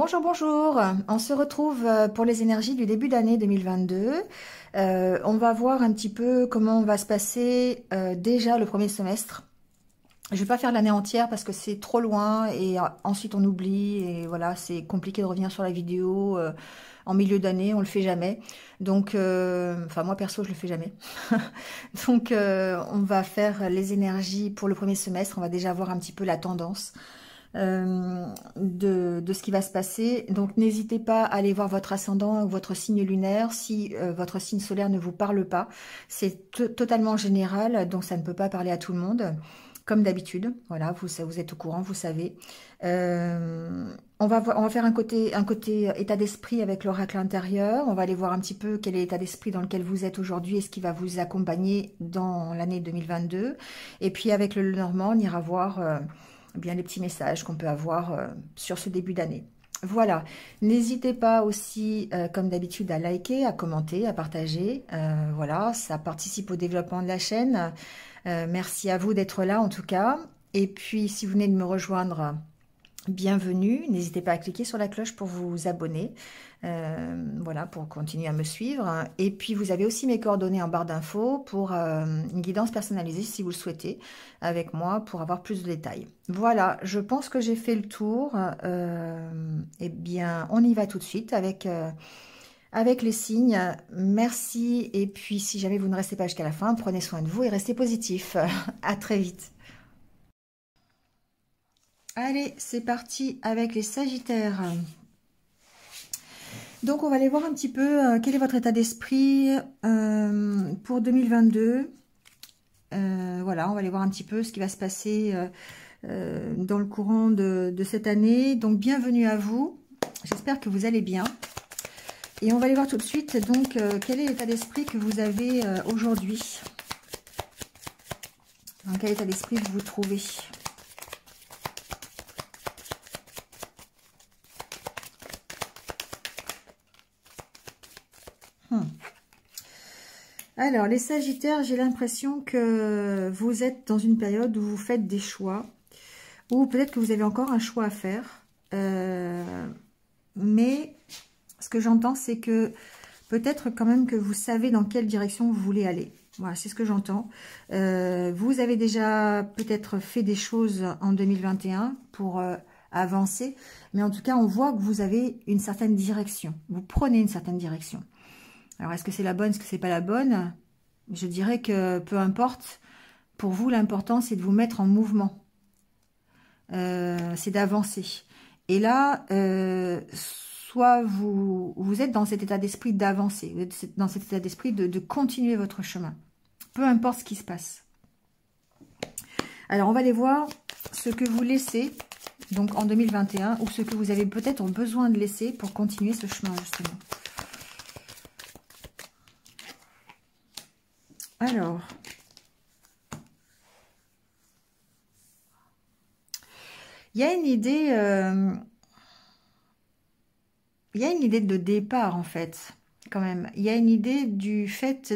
Bonjour, bonjour. On se retrouve pour les énergies du début d'année 2022. On va voir un petit peu comment va se passer déjà le premier semestre. Je ne vais pas faire l'année entière parce que c'est trop loin et ensuite on oublie et voilà, c'est compliqué de revenir sur la vidéo en milieu d'année, on le fait jamais. Donc, enfin moi perso, je le fais jamais. Donc, on va faire les énergies pour le premier semestre. On va déjà voir un petit peu la tendance de ce qui va se passer. Donc n'hésitez pas à aller voir votre ascendant ou votre signe lunaire si votre signe solaire ne vous parle pas. C'est totalement général, donc ça ne peut pas parler à tout le monde. Comme d'habitude, voilà, vous êtes au courant, vous savez. On va faire un côté état d'esprit avec l'oracle intérieur. On va aller voir un petit peu quel est l'état d'esprit dans lequel vous êtes aujourd'hui et ce qui va vous accompagner dans l'année 2022. Et puis avec le Lenormand, on ira voir bien les petits messages qu'on peut avoir sur ce début d'année. Voilà, n'hésitez pas aussi, comme d'habitude, à liker, à commenter, à partager. Voilà, ça participe au développement de la chaîne. Merci à vous d'être là, en tout cas. Et puis, si vous venez de me rejoindre, bienvenue. N'hésitez pas à cliquer sur la cloche pour vous abonner. Voilà, pour continuer à me suivre. Et puis, vous avez aussi mes coordonnées en barre d'infos pour une guidance personnalisée, si vous le souhaitez, avec moi, pour avoir plus de détails. Voilà, je pense que j'ai fait le tour. Eh bien, on y va tout de suite avec les signes. Merci. Et puis, si jamais vous ne restez pas jusqu'à la fin, prenez soin de vous et restez positif. À très vite. Allez, c'est parti avec les Sagittaires. Donc, on va aller voir un petit peu quel est votre état d'esprit pour 2022. Voilà, on va aller voir un petit peu ce qui va se passer dans le courant de cette année. Donc, bienvenue à vous. J'espère que vous allez bien. Et on va aller voir tout de suite, donc, quel est l'état d'esprit que vous avez aujourd'hui. Dans quel état d'esprit vous vous trouvez ? Alors, les Sagittaires, j'ai l'impression que vous êtes dans une période où vous faites des choix, ou peut-être que vous avez encore un choix à faire. Mais ce que j'entends, c'est que peut-être quand même que vous savez dans quelle direction vous voulez aller. Voilà, c'est ce que j'entends. Vous avez déjà peut-être fait des choses en 2021 pour avancer, mais en tout cas, on voit que vous avez une certaine direction. Vous prenez une certaine direction. Alors, est-ce que c'est la bonne, est-ce que c'est pas la bonne? Je dirais que peu importe. Pour vous, l'important, c'est de vous mettre en mouvement. C'est d'avancer. Et là, soit vous êtes dans cet état d'esprit d'avancer, vous êtes dans cet état d'esprit de continuer votre chemin. Peu importe ce qui se passe. Alors, on va aller voir ce que vous laissez, donc en 2021, ou ce que vous avez peut-être besoin de laisser pour continuer ce chemin, justement. Alors, il y a une idée, de départ en fait, quand même. Il y a une idée du fait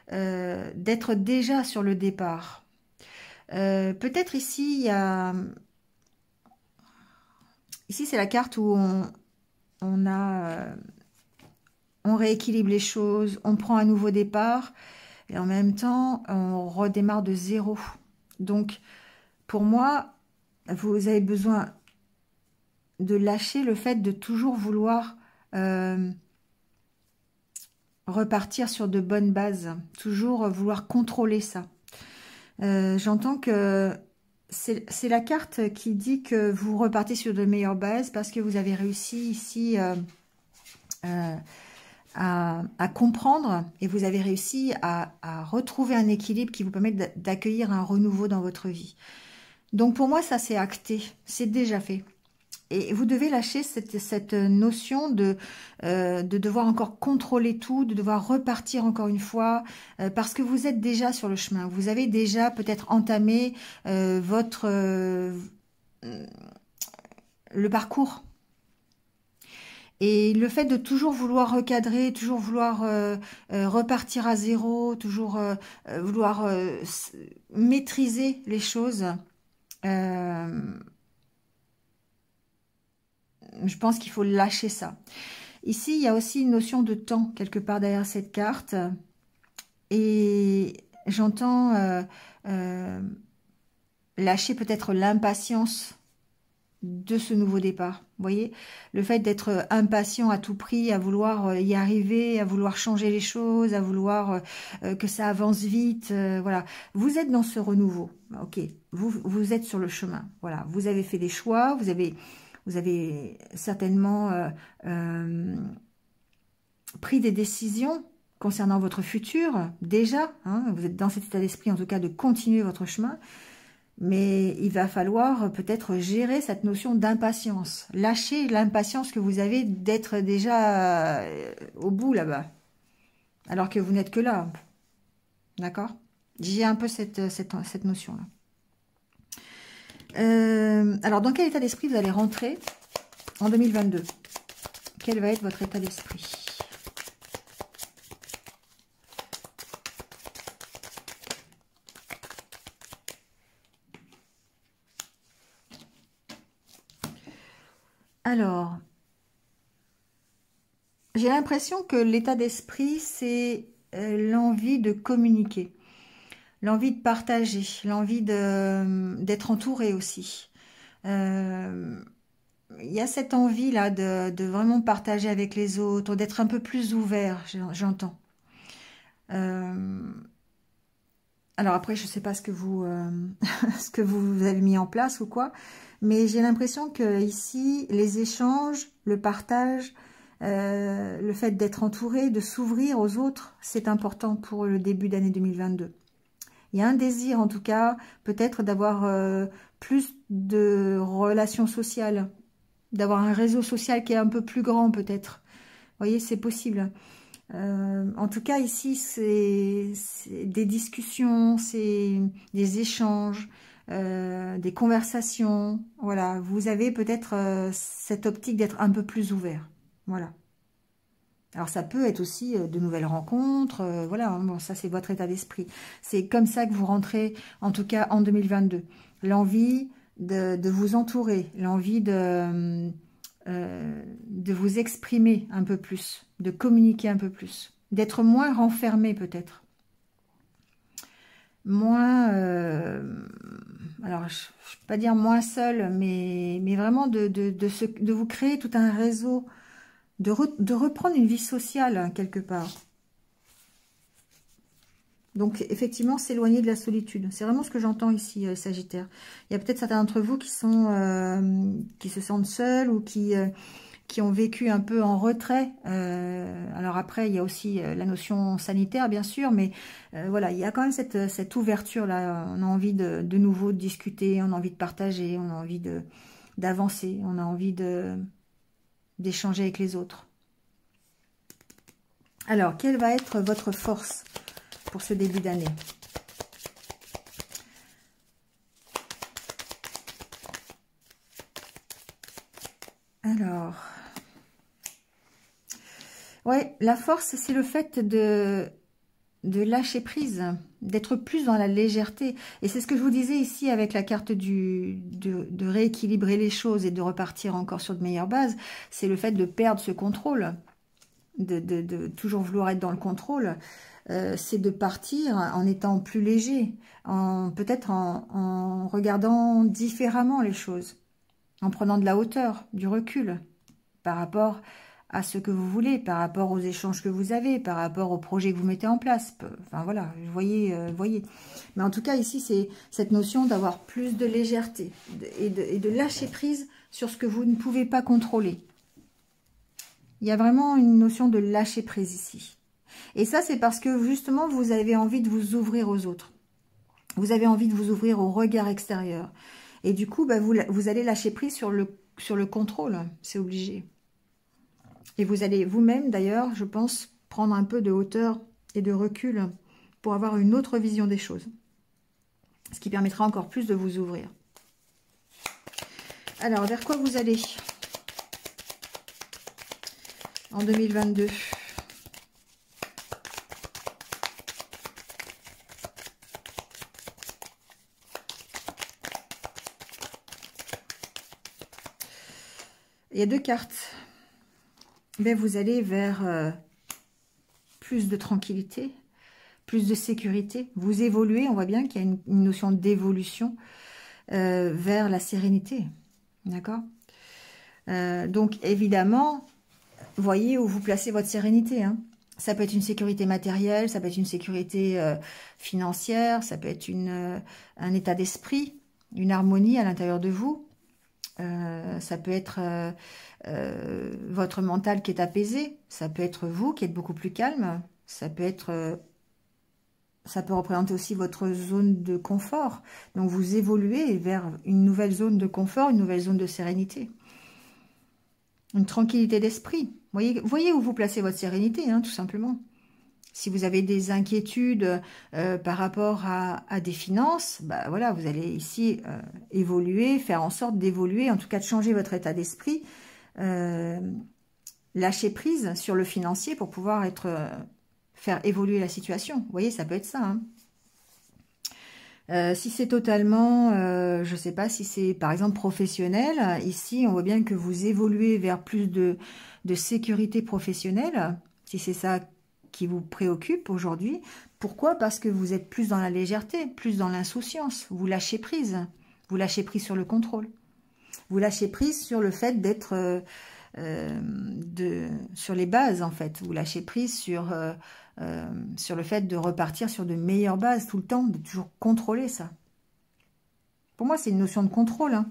d'être déjà sur le départ. Peut-être ici, ici c'est la carte où on rééquilibre les choses, on prend un nouveau départ. Et en même temps, on redémarre de zéro. Donc, pour moi, vous avez besoin de lâcher le fait de toujours vouloir repartir sur de bonnes bases. Toujours vouloir contrôler ça. J'entends que c'est la carte qui dit que vous repartez sur de meilleures bases parce que vous avez réussi ici à comprendre et vous avez réussi à retrouver un équilibre qui vous permet d'accueillir un renouveau dans votre vie. Donc pour moi, ça c'est acté, c'est déjà fait. Et vous devez lâcher cette notion de devoir encore contrôler tout, de devoir repartir encore une fois, parce que vous êtes déjà sur le chemin. Vous avez déjà peut-être entamé le parcours. Et le fait de toujours vouloir recadrer, toujours vouloir repartir à zéro, toujours vouloir maîtriser les choses, je pense qu'il faut lâcher ça. Ici, il y a aussi une notion de temps, quelque part derrière cette carte. Et j'entends lâcher peut-être l'impatience de ce nouveau départ. Vous voyez, le fait d'être impatient à tout prix, à vouloir y arriver, à vouloir changer les choses, à vouloir que ça avance vite, voilà. Vous êtes dans ce renouveau, ok. Vous êtes sur le chemin, voilà. Vous avez fait des choix, vous avez certainement pris des décisions concernant votre futur, déjà, hein, vous êtes dans cet état d'esprit en tout cas de continuer votre chemin. Mais il va falloir peut-être gérer cette notion d'impatience. Lâcher l'impatience que vous avez d'être déjà au bout là-bas. Alors que vous n'êtes que là. D'accord? J'ai un peu cette notion-là. Alors, dans quel état d'esprit vous allez rentrer en 2022? Quel va être votre état d'esprit? Alors, j'ai l'impression que l'état d'esprit, c'est l'envie de communiquer, l'envie de partager, l'envie d'être entouré aussi. Il y a cette envie-là de vraiment partager avec les autres, d'être un peu plus ouvert, j'entends. Alors après, je ne sais pas ce que vous, ce que vous avez mis en place ou quoi, mais j'ai l'impression que ici, les échanges, le partage, le fait d'être entouré, de s'ouvrir aux autres, c'est important pour le début d'année 2022. Il y a un désir, en tout cas, peut-être d'avoir plus de relations sociales, d'avoir un réseau social qui est un peu plus grand, peut-être. Vous voyez, c'est possible. En tout cas, ici, c'est des discussions, c'est des échanges, des conversations. Voilà, vous avez peut-être cette optique d'être un peu plus ouvert. Voilà. Alors, ça peut être aussi de nouvelles rencontres. Voilà, hein, bon, ça, c'est votre état d'esprit. C'est comme ça que vous rentrez, en tout cas, en 2022. L'envie de vous entourer, l'envie de vous exprimer un peu plus, de communiquer un peu plus, d'être moins renfermé peut-être. Moins, alors je ne vais pas dire moins seul, mais vraiment de vous créer tout un réseau, de reprendre une vie sociale hein, quelque part. Donc, effectivement, s'éloigner de la solitude. C'est vraiment ce que j'entends ici, Sagittaire. Il y a peut-être certains d'entre vous qui se sentent seuls ou qui ont vécu un peu en retrait. Alors après, il y a aussi la notion sanitaire, bien sûr, mais voilà, il y a quand même cette ouverture-là. On a envie de nouveau de discuter, on a envie de partager, on a envie d'avancer, on a envie d'échanger avec les autres. Alors, quelle va être votre force pour ce début d'année? Alors, ouais, la force, c'est le fait de lâcher prise, d'être plus dans la légèreté. Et c'est ce que je vous disais ici avec la carte de rééquilibrer les choses et de repartir encore sur de meilleures bases. C'est le fait de perdre ce contrôle, de toujours vouloir être dans le contrôle. C'est de partir en étant plus léger, peut-être en regardant différemment les choses, en prenant de la hauteur, du recul par rapport à ce que vous voulez, par rapport aux échanges que vous avez, par rapport aux projets que vous mettez en place. Enfin voilà, voyez. Mais en tout cas, ici, c'est cette notion d'avoir plus de légèreté et de lâcher prise sur ce que vous ne pouvez pas contrôler. Il y a vraiment une notion de lâcher prise ici. Et ça, c'est parce que justement, vous avez envie de vous ouvrir aux autres. Vous avez envie de vous ouvrir au regard extérieur. Et du coup, bah, vous allez lâcher prise sur le contrôle. C'est obligé. Et vous allez vous-même, d'ailleurs, je pense, prendre un peu de hauteur et de recul pour avoir une autre vision des choses. Ce qui permettra encore plus de vous ouvrir. Alors, vers quoi vous allez en 2022 ? Il y a deux cartes. Ben, vous allez vers plus de tranquillité, plus de sécurité. Vous évoluez, on voit bien qu'il y a une notion d'évolution vers la sérénité. D'accord? Donc, évidemment, voyez où vous placez votre sérénité. Hein. Ça peut être une sécurité matérielle, ça peut être une sécurité financière, ça peut être un état d'esprit, une harmonie à l'intérieur de vous. Ça peut être votre mental qui est apaisé, ça peut être vous qui êtes beaucoup plus calme, ça peut représenter aussi votre zone de confort. Donc vous évoluez vers une nouvelle zone de confort, une nouvelle zone de sérénité. Une tranquillité d'esprit. Voyez où vous placez votre sérénité, hein, tout simplement. Si vous avez des inquiétudes par rapport à des finances, bah voilà, vous allez ici évoluer, faire en sorte d'évoluer, en tout cas de changer votre état d'esprit, lâcher prise sur le financier pour pouvoir faire évoluer la situation. Vous voyez, ça peut être ça. Hein. Si c'est totalement, je ne sais pas, si c'est par exemple professionnel, ici on voit bien que vous évoluez vers plus de sécurité professionnelle, si c'est ça qui vous préoccupe aujourd'hui. Pourquoi? Parce que vous êtes plus dans la légèreté, plus dans l'insouciance. Vous lâchez prise. Vous lâchez prise sur le contrôle. Vous lâchez prise sur le fait d'être sur les bases, en fait. Vous lâchez prise sur le fait de repartir sur de meilleures bases tout le temps, de toujours contrôler ça. Pour moi, c'est une notion de contrôle. Hein.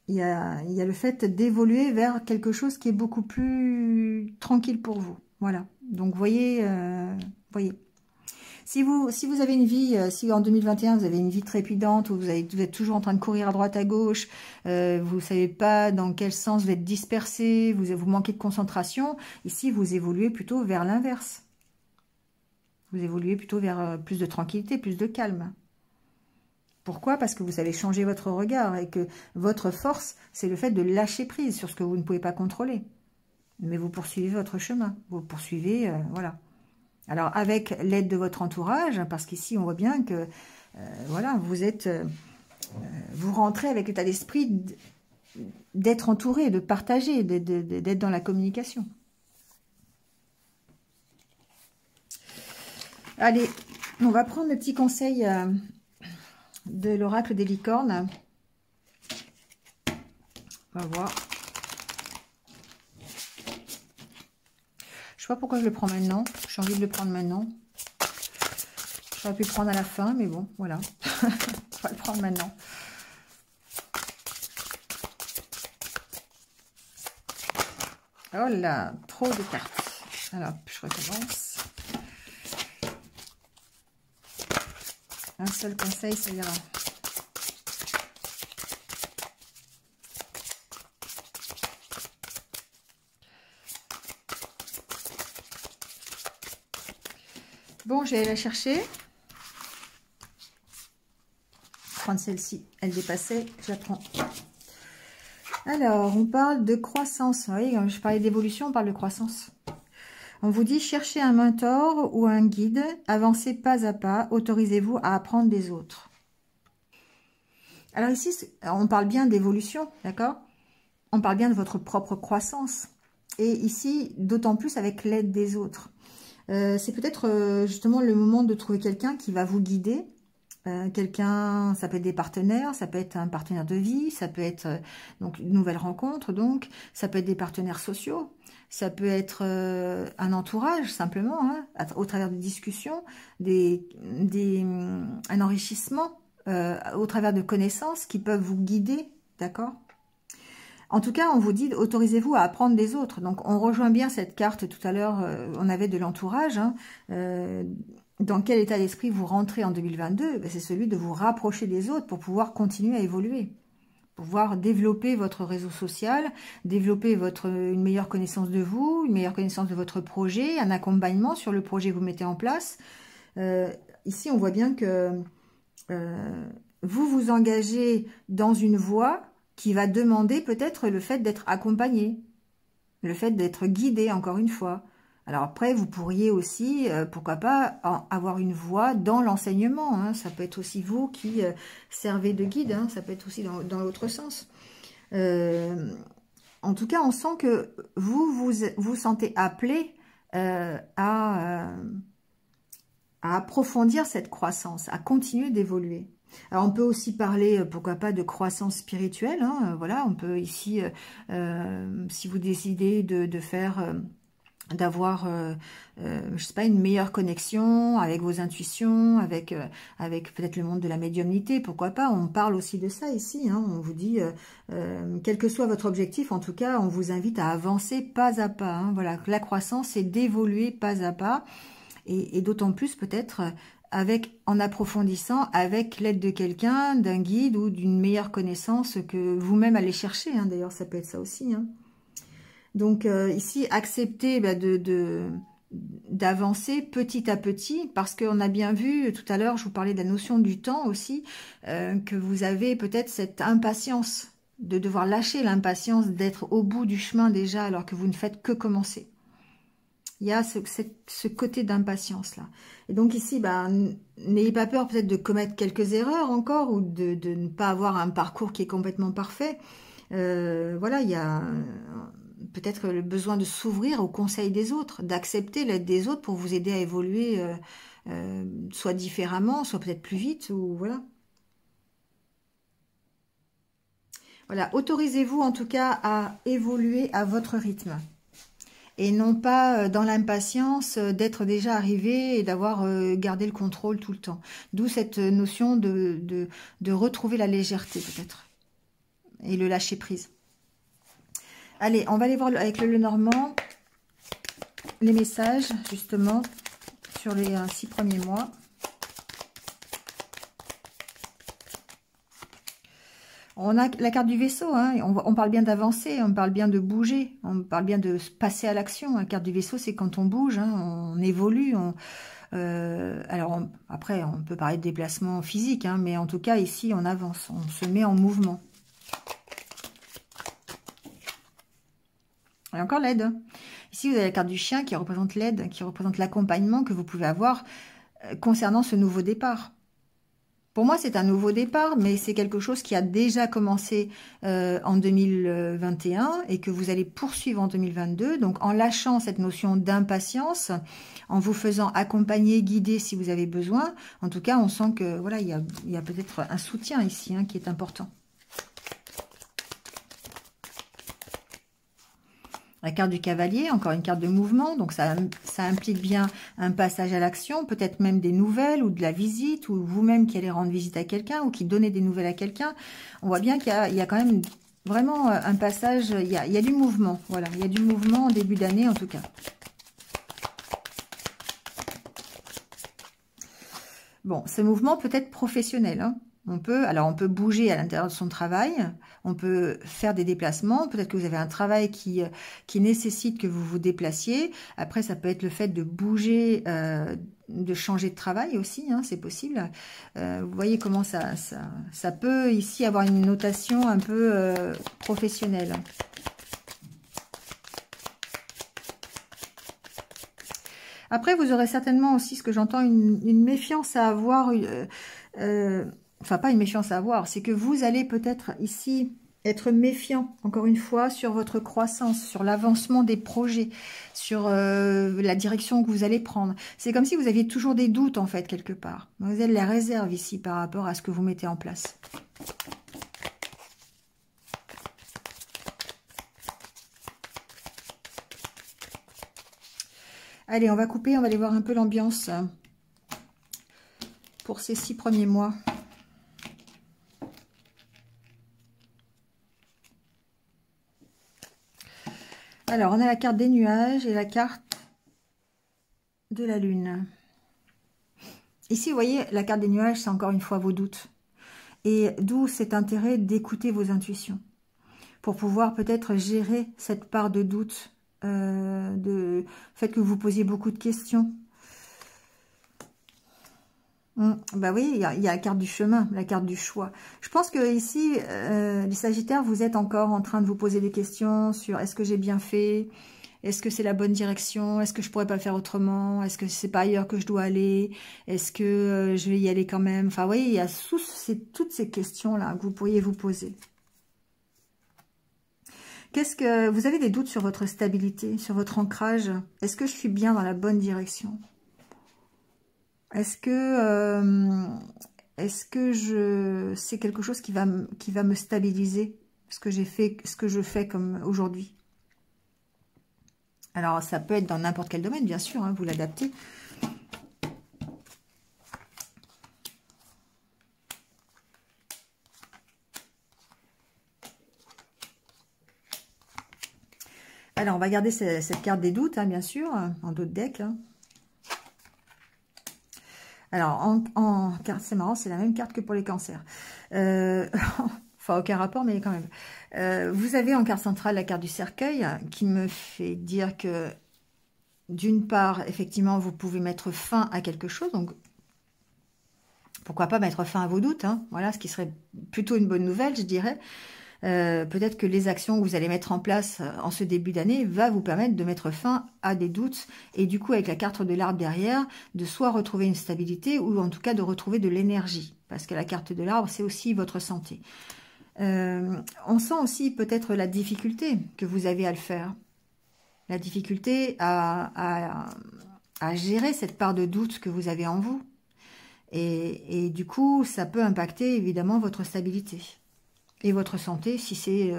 Il y a le fait d'évoluer vers quelque chose qui est beaucoup plus tranquille pour vous. Voilà. Donc, voyez. Si vous avez une vie, si en 2021, vous avez une vie trépidante, où vous êtes toujours en train de courir à droite, à gauche, vous ne savez pas dans quel sens vous êtes dispersé, vous manquez de concentration, ici, vous évoluez plutôt vers l'inverse. Vous évoluez plutôt vers plus de tranquillité, plus de calme. Pourquoi? Parce que vous savez changer votre regard et que votre force, c'est le fait de lâcher prise sur ce que vous ne pouvez pas contrôler. Mais vous poursuivez votre chemin, vous poursuivez, voilà. Alors, avec l'aide de votre entourage, parce qu'ici, on voit bien que, voilà, vous rentrez avec l'état d'esprit d'être entouré, de partager, d'être dans la communication. Allez, on va prendre le petit conseil de l'oracle des licornes. On va voir. Je sais pas pourquoi je le prends maintenant. J'ai envie de le prendre maintenant. J'aurais pu le prendre à la fin, mais bon, voilà. On va le prendre maintenant. Oh là, trop de cartes. Alors, je recommence. Un seul conseil, ça ira. Bon, je vais aller la chercher. Prendre celle-ci, elle dépassait, je la prends. Alors, on parle de croissance. Vous voyez, quand je parlais d'évolution, on parle de croissance. On vous dit, cherchez un mentor ou un guide, avancez pas à pas, autorisez-vous à apprendre des autres. Alors ici, on parle bien d'évolution, d'accord? On parle bien de votre propre croissance. Et ici, d'autant plus avec l'aide des autres. C'est peut-être justement le moment de trouver quelqu'un qui va vous guider. Quelqu'un, ça peut être des partenaires, ça peut être un partenaire de vie, ça peut être donc une nouvelle rencontre, donc ça peut être des partenaires sociaux, ça peut être un entourage simplement, hein, au travers de discussions, un enrichissement, au travers de connaissances qui peuvent vous guider, d'accord? En tout cas, on vous dit, autorisez-vous à apprendre des autres. Donc, on rejoint bien cette carte tout à l'heure, on avait de l'entourage. Hein, dans quel état d'esprit vous rentrez en 2022? C'est celui de vous rapprocher des autres pour pouvoir continuer à évoluer. Pouvoir développer votre réseau social, développer une meilleure connaissance de vous, une meilleure connaissance de votre projet, un accompagnement sur le projet que vous mettez en place. Ici, on voit bien que vous vous engagez dans une voie qui va demander peut-être le fait d'être accompagné, le fait d'être guidé, encore une fois. Alors après, vous pourriez aussi, pourquoi pas, avoir une voie dans l'enseignement. Hein. Ça peut être aussi vous qui servez de guide, hein. Ça peut être aussi dans l'autre sens. En tout cas, on sent que vous sentez appelé à approfondir cette croissance, à continuer d'évoluer. Alors on peut aussi parler, pourquoi pas, de croissance spirituelle, hein, voilà, on peut ici, si vous décidez de faire, d'avoir, je sais pas, une meilleure connexion avec vos intuitions, avec peut-être le monde de la médiumnité, pourquoi pas, on parle aussi de ça ici, hein, on vous dit, quel que soit votre objectif, en tout cas, on vous invite à avancer pas à pas, hein, voilà, la croissance, c'est d'évoluer pas à pas, et d'autant plus peut-être en approfondissant avec l'aide de quelqu'un, d'un guide ou d'une meilleure connaissance que vous-même allez chercher. Hein. D'ailleurs, ça peut être ça aussi. Hein. Donc ici, accepter d'avancer petit à petit, parce qu'on a bien vu, tout à l'heure, je vous parlais de la notion du temps aussi, que vous avez peut-être cette impatience de devoir lâcher l'impatience d'être au bout du chemin déjà, alors que vous ne faites que commencer. Il y a ce côté d'impatience là. Et donc ici, n'ayez pas peur peut-être de commettre quelques erreurs encore ou de ne pas avoir un parcours qui est complètement parfait. Voilà, il y a peut-être le besoin de s'ouvrir aux conseils des autres, d'accepter l'aide des autres pour vous aider à évoluer soit différemment, soit peut-être plus vite ou voilà. Voilà, autorisez-vous en tout cas à évoluer à votre rythme. Et non pas dans l'impatience d'être déjà arrivé et d'avoir gardé le contrôle tout le temps. D'où cette notion de retrouver la légèreté peut-être. Et le lâcher prise. Allez, on va aller voir avec le Lenormand les messages justement sur les 6 premiers mois. On a la carte du vaisseau, hein, on parle bien d'avancer, on parle bien de bouger, on parle bien de passer à l'action. La carte du vaisseau, c'est quand on bouge, hein, on évolue. Alors après, on peut parler de déplacement physique, hein, mais en tout cas, ici, on avance, on se met en mouvement. Et encore l'aide. Ici, vous avez la carte du chien qui représente l'aide, qui représente l'accompagnement que vous pouvez avoir concernant ce nouveau départ. Pour moi, c'est un nouveau départ, mais c'est quelque chose qui a déjà commencé en 2021 et que vous allez poursuivre en 2022. Donc, en lâchant cette notion d'impatience, en vous faisant accompagner, guider si vous avez besoin. En tout cas, on sent que voilà, il y a peut-être un soutien ici hein, qui est important. La carte du cavalier, encore une carte de mouvement, donc ça implique bien un passage à l'action, peut-être même des nouvelles ou de la visite, ou vous-même qui allez rendre visite à quelqu'un ou qui donnez des nouvelles à quelqu'un. On voit bien qu'il y a quand même vraiment un passage, il y a du mouvement, voilà, il y a du mouvement en début d'année en tout cas. Bon, ce mouvement peut être professionnel, hein. On peut bouger à l'intérieur de son travail, on peut faire des déplacements, peut-être que vous avez un travail qui nécessite que vous vous déplaciez. Après, ça peut être le fait de bouger, de changer de travail aussi, hein, c'est possible. Vous voyez comment ça peut ici avoir une notation un peu professionnelle. Après, vous aurez certainement aussi, ce que j'entends, une méfiance à avoir... Enfin, pas une méfiance à avoir, c'est que vous allez peut-être ici être méfiant, encore une fois, sur votre croissance, sur l'avancement des projets, sur la direction que vous allez prendre. C'est comme si vous aviez toujours des doutes, en fait, quelque part. Vous avez la réserve ici par rapport à ce que vous mettez en place. Allez, on va couper, on va aller voir un peu l'ambiance pour ces 6 premiers mois. Alors, on a la carte des nuages et la carte de la lune. Ici, vous voyez, la carte des nuages, c'est encore une fois vos doutes. Et d'où cet intérêt d'écouter vos intuitions. Pour pouvoir peut-être gérer cette part de doute, de fait que vous posiez beaucoup de questions. Bah oui, il y a la carte du chemin, la carte du choix. Je pense que ici, les Sagittaires, vous êtes encore en train de vous poser des questions sur est-ce que j'ai bien fait? Est-ce que c'est la bonne direction? Est-ce que je pourrais pas faire autrement? Est-ce que c'est pas ailleurs que je dois aller? Est-ce que je vais y aller quand même? Enfin, vous voyez, il y a toutes ces questions-là que vous pourriez vous poser. Qu'est-ce que vous avez des doutes sur votre stabilité, sur votre ancrage? Est-ce que je suis bien dans la bonne direction? Est-ce que c'est quelque chose qui va me stabiliser, ce que j'ai fait, ce que je fais comme aujourd'hui? Alors, ça peut être dans n'importe quel domaine, bien sûr, hein, vous l'adaptez. Alors, on va garder cette carte des doutes, hein, bien sûr, en d'autres decks. Hein. Alors, c'est marrant, c'est la même carte que pour les cancers. Enfin, aucun rapport, mais quand même. Vous avez en carte centrale la carte du cercueil, qui me fait dire que, d'une part, effectivement, vous pouvez mettre fin à quelque chose. Donc, pourquoi pas mettre fin à vos doutes, hein, voilà, ce qui serait plutôt une bonne nouvelle, je dirais. Peut-être que les actions que vous allez mettre en place en ce début d'année va vous permettre de mettre fin à des doutes et du coup avec la carte de l'arbre derrière, de soit retrouver une stabilité ou en tout cas de retrouver de l'énergie parce que la carte de l'arbre c'est aussi votre santé. On sent aussi peut-être la difficulté que vous avez à le faire, la difficulté à gérer cette part de doute que vous avez en vous et du coup ça peut impacter évidemment votre stabilité. Et votre santé, si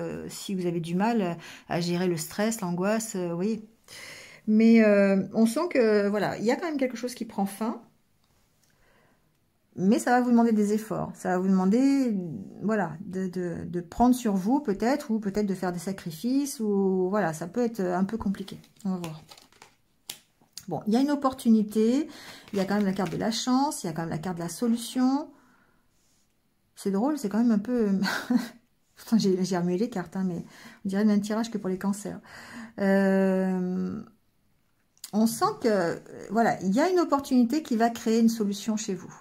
vous avez du mal à gérer le stress, l'angoisse, oui. Mais on sent que, voilà, il y a quand même quelque chose qui prend fin. Mais ça va vous demander des efforts. Ça va vous demander, voilà, de prendre sur vous peut-être, ou peut-être de faire des sacrifices, ou voilà, ça peut être un peu compliqué. On va voir. Bon, il y a une opportunité, il y a quand même la carte de la chance, il y a quand même la carte de la solution. C'est drôle, c'est quand même un peu... J'ai remué les cartes, hein, mais on dirait le même tirage que pour les cancers. On sent que, voilà, il y a une opportunité qui va créer une solution chez vous.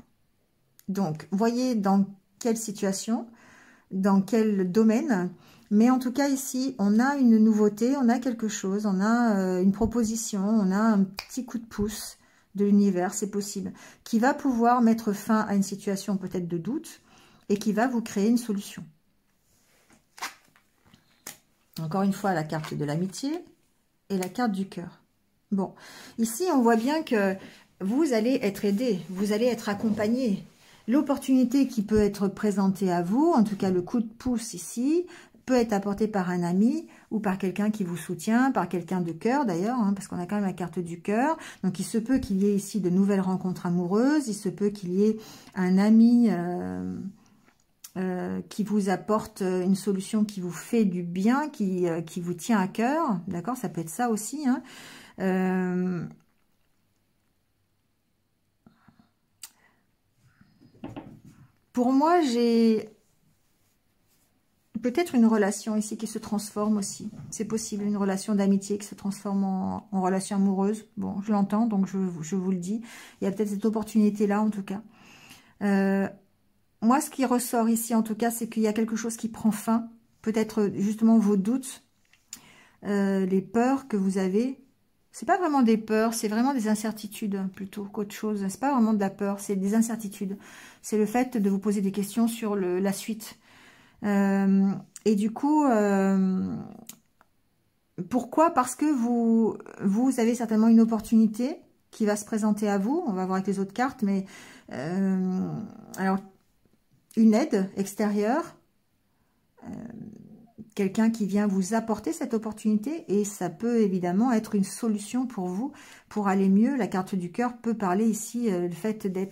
Donc, voyez dans quelle situation, dans quel domaine, mais en tout cas ici, on a une nouveauté, on a quelque chose, on a une proposition, on a un petit coup de pouce de l'univers, c'est possible, qui va pouvoir mettre fin à une situation peut-être de doute et qui va vous créer une solution. Encore une fois, la carte de l'amitié et la carte du cœur. Bon, ici, on voit bien que vous allez être aidé, vous allez être accompagné. L'opportunité qui peut être présentée à vous, en tout cas le coup de pouce ici, peut être apporté par un ami ou par quelqu'un qui vous soutient, par quelqu'un de cœur d'ailleurs, hein, parce qu'on a quand même la carte du cœur. Donc, il se peut qu'il y ait ici de nouvelles rencontres amoureuses, il se peut qu'il y ait un ami... qui vous apporte une solution qui vous fait du bien, qui vous tient à cœur, d'accord? Ça peut être ça aussi, hein. Pour moi, j'ai peut-être une relation ici qui se transforme aussi. C'est possible, une relation d'amitié qui se transforme en relation amoureuse. Bon, je l'entends, donc je vous le dis. Il y a peut-être cette opportunité-là, en tout cas. Moi, ce qui ressort ici, en tout cas, c'est qu'il y a quelque chose qui prend fin. Peut-être justement vos doutes, les peurs que vous avez. C'est pas vraiment des peurs, c'est vraiment des incertitudes plutôt qu'autre chose. C'est pas vraiment de la peur, c'est des incertitudes. C'est le fait de vous poser des questions sur la suite. Et du coup, pourquoi? Parce que vous avez certainement une opportunité qui va se présenter à vous. On va voir avec les autres cartes, mais alors une aide extérieure, quelqu'un qui vient vous apporter cette opportunité et ça peut évidemment être une solution pour vous pour aller mieux. La carte du cœur peut parler ici le fait de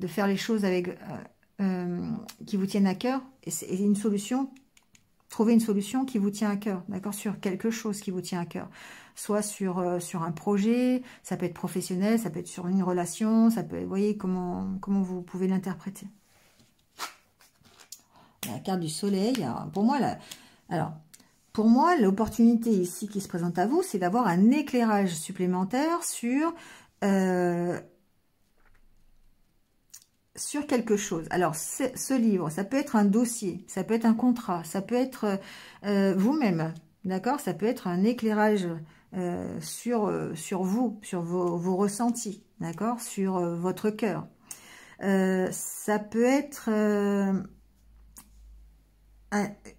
faire les choses avec qui vous tiennent à cœur et une solution, trouver une solution qui vous tient à cœur, d'accord, sur quelque chose qui vous tient à cœur, soit sur un projet, ça peut être professionnel, ça peut être sur une relation, ça peut, vous voyez comment vous pouvez l'interpréter. La carte du soleil, pour moi, l'opportunité ici qui se présente à vous, c'est d'avoir un éclairage supplémentaire sur quelque chose. Alors, ce livre, ça peut être un dossier, ça peut être un contrat, ça peut être vous-même, d'accord? Ça peut être un éclairage sur vous, sur vos ressentis, d'accord? Sur votre cœur. Ça peut être...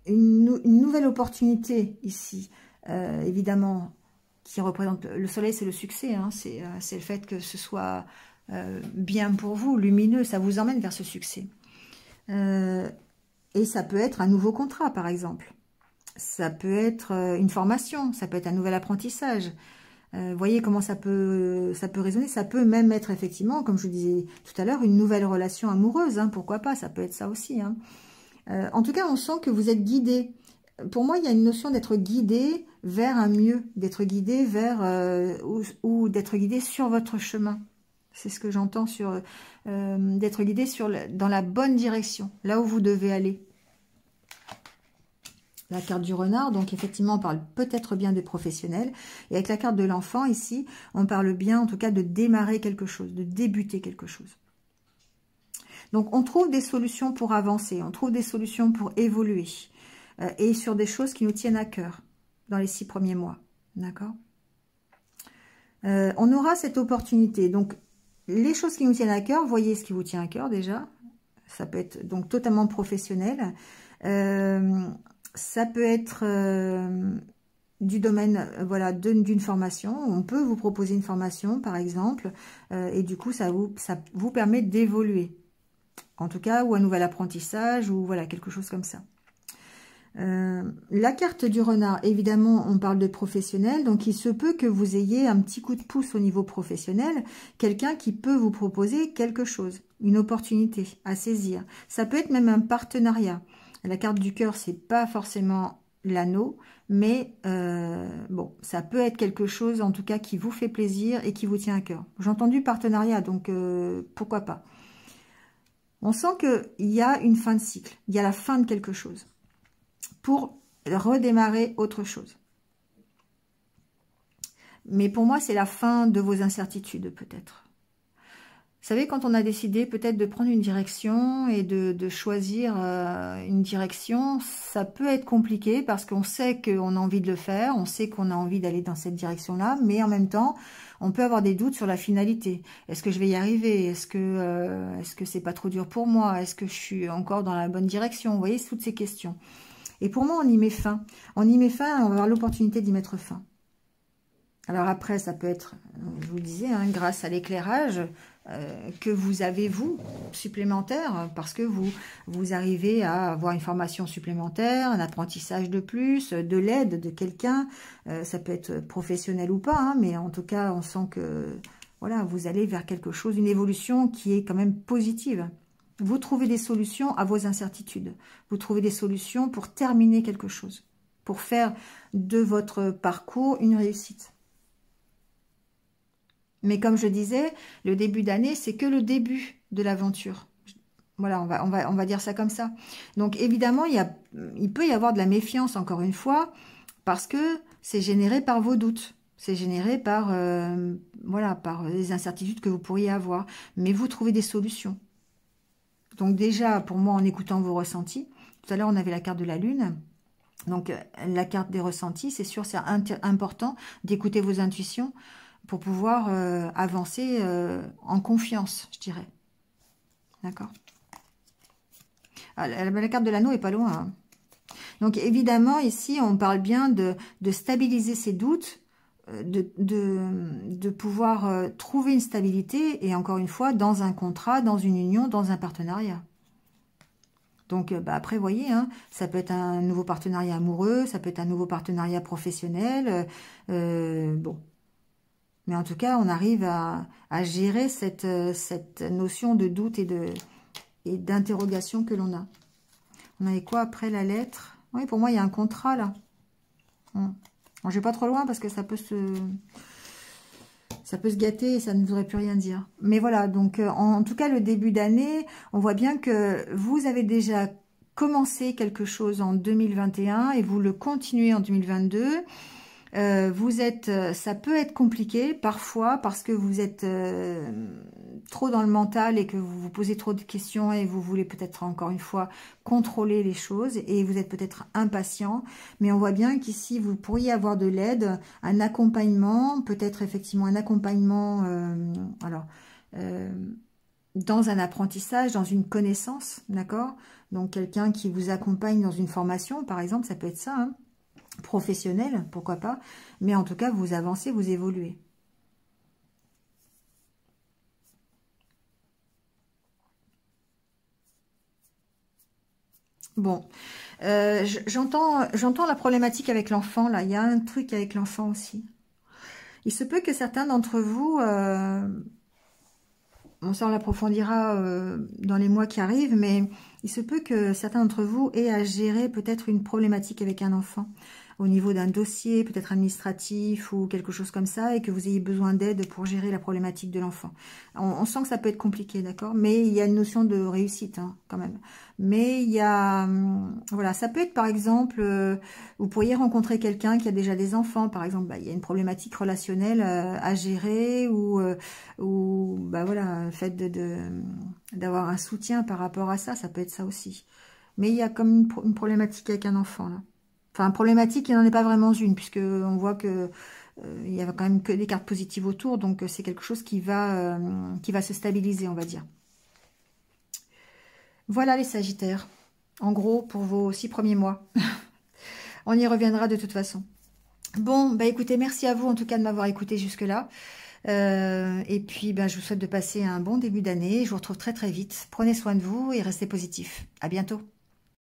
une nouvelle opportunité ici, évidemment, qui représente le soleil, c'est le succès, hein, c'est le fait que ce soit bien pour vous, lumineux, ça vous emmène vers ce succès. Et ça peut être un nouveau contrat, par exemple. Ça peut être une formation, ça peut être un nouvel apprentissage. Voyez comment ça peut résonner. Ça peut même être effectivement, comme je vous disais tout à l'heure, une nouvelle relation amoureuse. Hein, pourquoi pas, ça peut être ça aussi. Hein. En tout cas, on sent que vous êtes guidé. Pour moi, il y a une notion d'être guidé vers un mieux, d'être guidé vers ou d'être guidé sur votre chemin. C'est ce que j'entends sur d'être guidé dans la bonne direction, là où vous devez aller. La carte du renard, donc effectivement, on parle peut-être bien de professionnel. Et avec la carte de l'enfant, ici, on parle bien, en tout cas, de démarrer quelque chose, de débuter quelque chose. Donc, on trouve des solutions pour avancer, on trouve des solutions pour évoluer. Et sur des choses qui nous tiennent à cœur dans les 6 premiers mois. D'accord ? On aura cette opportunité. Donc, les choses qui nous tiennent à cœur, voyez ce qui vous tient à cœur déjà. Ça peut être donc totalement professionnel. Ça peut être du domaine voilà, d'une formation. On peut vous proposer une formation, par exemple, et du coup, ça vous permet d'évoluer. En tout cas, ou un nouvel apprentissage, ou voilà, quelque chose comme ça. La carte du renard, évidemment, on parle de professionnel, donc il se peut que vous ayez un petit coup de pouce au niveau professionnel, quelqu'un qui peut vous proposer quelque chose, une opportunité à saisir. Ça peut être même un partenariat. La carte du cœur, c'est pas forcément l'anneau, mais bon, ça peut être quelque chose, en tout cas, qui vous fait plaisir et qui vous tient à cœur. J'ai entendu partenariat, donc pourquoi pas. On sent qu'il y a une fin de cycle, il y a la fin de quelque chose, pour redémarrer autre chose. Mais pour moi, c'est la fin de vos incertitudes, peut-être. Vous savez, quand on a décidé peut-être de prendre une direction et de choisir une direction, ça peut être compliqué parce qu'on sait qu'on a envie de le faire, on sait qu'on a envie d'aller dans cette direction-là, mais en même temps, on peut avoir des doutes sur la finalité. Est-ce que je vais y arriver? Est-ce que c'est pas trop dur pour moi? Est-ce que je suis encore dans la bonne direction? Vous voyez, toutes ces questions. Et pour moi, on y met fin. On y met fin et on va avoir l'opportunité d'y mettre fin. Alors après, ça peut être, je vous le disais, hein, grâce à l'éclairage que vous avez, vous, supplémentaire, parce que vous arrivez à avoir une formation supplémentaire, un apprentissage de plus, de l'aide de quelqu'un. Ça peut être professionnel ou pas, hein, mais en tout cas, on sent que voilà, vous allez vers quelque chose, une évolution qui est quand même positive. Vous trouvez des solutions à vos incertitudes. Vous trouvez des solutions pour terminer quelque chose, pour faire de votre parcours une réussite. Mais comme je disais, le début d'année, c'est que le début de l'aventure. Voilà, on va dire ça comme ça. Donc évidemment, il peut y avoir de la méfiance, encore une fois, parce que c'est généré par vos doutes. C'est généré par, voilà, par les incertitudes que vous pourriez avoir. Mais vous trouvez des solutions. Donc déjà, pour moi, en écoutant vos ressentis, tout à l'heure, on avait la carte de la Lune. Donc la carte des ressentis, c'est sûr, c'est important d'écouter vos intuitions, pour pouvoir avancer en confiance, je dirais. D'accord. La carte de l'anneau est pas loin. Hein. Donc, évidemment, ici, on parle bien de stabiliser ses doutes, de pouvoir trouver une stabilité, et encore une fois, dans un contrat, dans une union, dans un partenariat. Donc, bah, après, vous voyez, hein, ça peut être un nouveau partenariat amoureux, ça peut être un nouveau partenariat professionnel. Bon. Mais en tout cas, on arrive à gérer cette notion de doute et d'interrogation que l'on a. On avait quoi après la lettre? Oui, pour moi, il y a un contrat là. Bon, je ne vais pas trop loin parce que ça peut se gâter et ça ne voudrait plus rien dire. Mais voilà, donc en tout cas, le début d'année, on voit bien que vous avez déjà commencé quelque chose en 2021 et vous le continuez en 2022. Ça peut être compliqué parfois parce que vous êtes trop dans le mental et que vous vous posez trop de questions et vous voulez peut-être encore une fois contrôler les choses et vous êtes peut-être impatient. Mais on voit bien qu'ici vous pourriez avoir de l'aide, un accompagnement, peut-être effectivement un accompagnement. dans un apprentissage, dans une connaissance, d'accord? Donc quelqu'un qui vous accompagne dans une formation, par exemple, ça peut être ça, hein, professionnel, pourquoi pas, mais en tout cas, vous avancez, vous évoluez. Bon, j'entends la problématique avec l'enfant, là, il y a un truc avec l'enfant aussi. Il se peut que certains d'entre vous, bon, ça on l'approfondira dans les mois qui arrivent, mais il se peut que certains d'entre vous aient à gérer peut-être une problématique avec un enfant au niveau d'un dossier, peut-être administratif ou quelque chose comme ça, et que vous ayez besoin d'aide pour gérer la problématique de l'enfant. On sent que ça peut être compliqué, d'accord? Mais il y a une notion de réussite, hein, quand même. Mais il y a, voilà, ça peut être par exemple, vous pourriez rencontrer quelqu'un qui a déjà des enfants, par exemple, bah, il y a une problématique relationnelle à gérer, ou bah voilà, le fait d'avoir un soutien par rapport à ça, ça peut être ça aussi. Mais il y a comme une problématique avec un enfant, là. Enfin, problématique, il n'en est pas vraiment une, puisque on voit que il y a quand même que des cartes positives autour, donc c'est quelque chose qui va se stabiliser, on va dire. Voilà les Sagittaires, en gros, pour vos 6 premiers mois. On y reviendra de toute façon. Bon, bah écoutez, merci à vous en tout cas de m'avoir écouté jusque-là. Et puis, ben, je vous souhaite de passer un bon début d'année. Je vous retrouve très très vite. Prenez soin de vous et restez positifs. À bientôt.